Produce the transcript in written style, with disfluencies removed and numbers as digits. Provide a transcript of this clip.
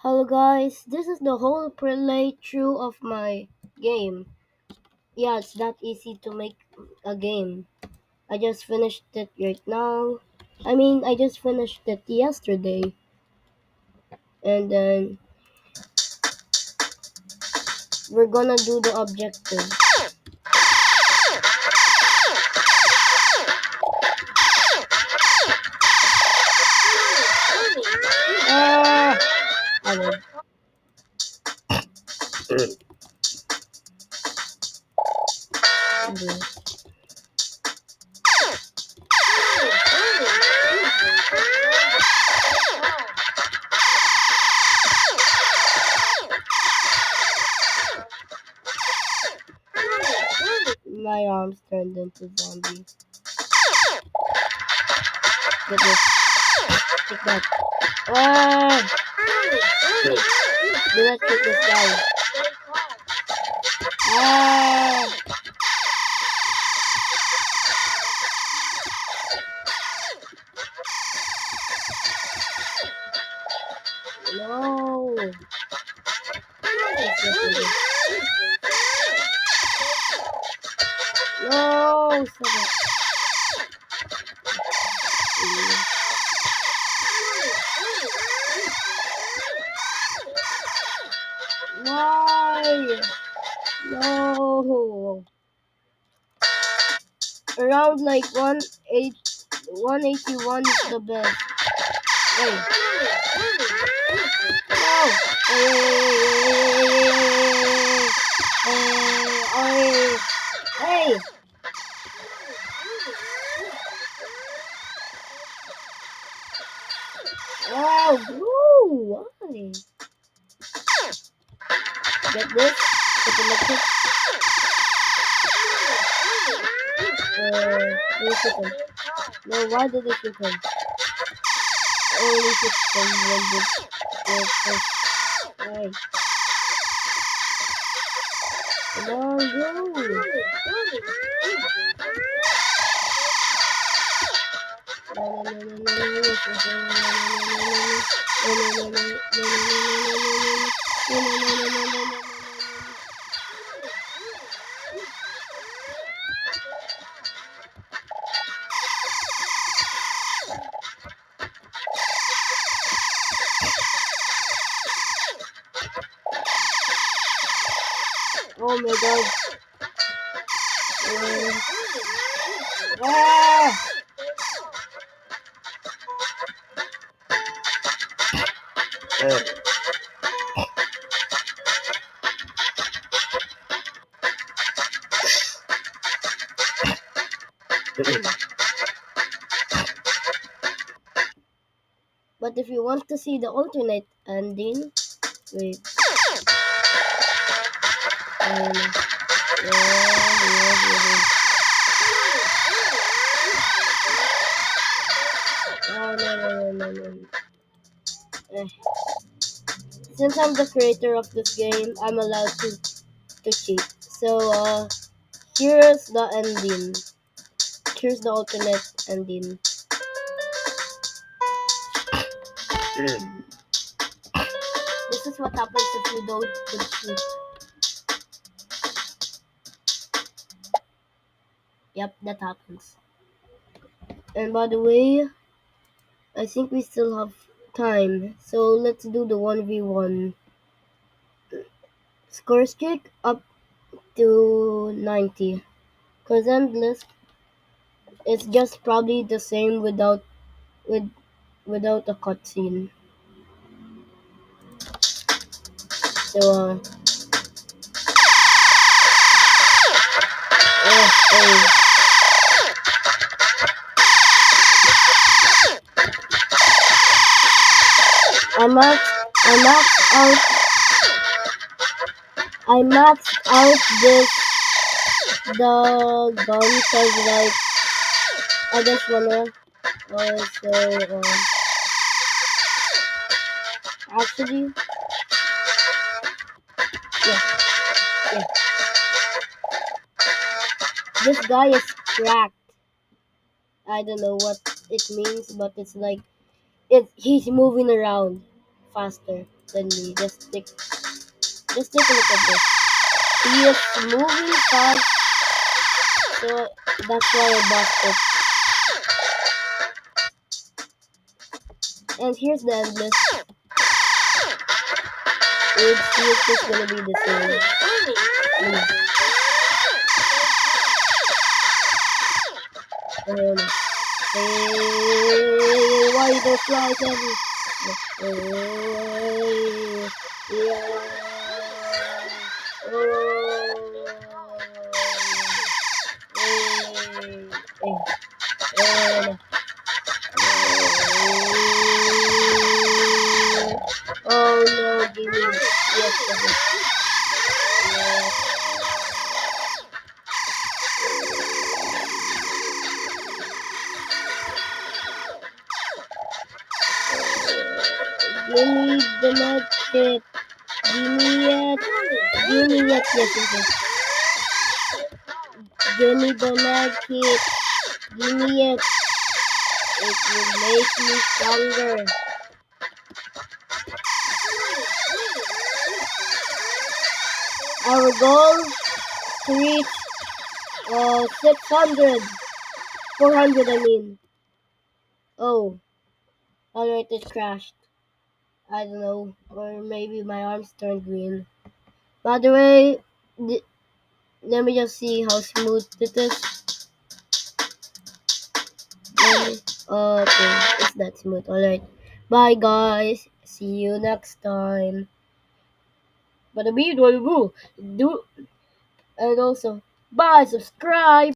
Hello guys, this is the whole playthrough of my game. Yeah, it's not easy to make a game. I just finished it right now. I just finished it yesterday. And then we're gonna do the objective. Ah! Ano? Ano? My arms turned into zombies. Get this. Take that. Ah! Do not shoot this guy. Ah! No! Yes, yes, yes, yes. No! Stop it. Why? No. Around like 181 is the best. Wait. No. Hey. Hey. Wow, bro. Why? Get this. Get the electric. Where's it from? No, why did it shoot him? Only shoot them when the first. Why? Come on, go. Oh my god. Ah! But if you want to see the alternate ending, wait. Um, oh, no. Eh. Since I'm the creator of this game, I'm allowed to cheat. So, here's the ending. Here's the alternate ending. This is what happens if you don't shoot. Yep, that happens. And by the way, I think we still have time. So let's do the 1v1. Score streak up to 90. Cause endless, it's just probably the same with without a cutscene. So oh, I maxed I maxed out I maxed out this the gun cause like I just wanna also actually yeah yeah this guy is cracked. I don't know what it means, but it's like he's moving around faster than me. Just take a look at this. He is moving fast, so that's why I bought it. And here's the endless. Let's see if it's gonna be the same. Mm. Hey, why the flies every? Hey, yeah. Oh, oh no, give me yes, give me the med kit. Give me it. Give me it. Yes. Give me the med kit. Give me it. It will make me stronger. Our goal to reach 600. 400, I mean. Oh, alright, it crashed. I don't know. Or maybe my arms turned green. By the way, let me just see how smooth it is. Okay, it's not smooth. Alright. Bye, guys. See you next time. But the video will do. And also, bye, subscribe.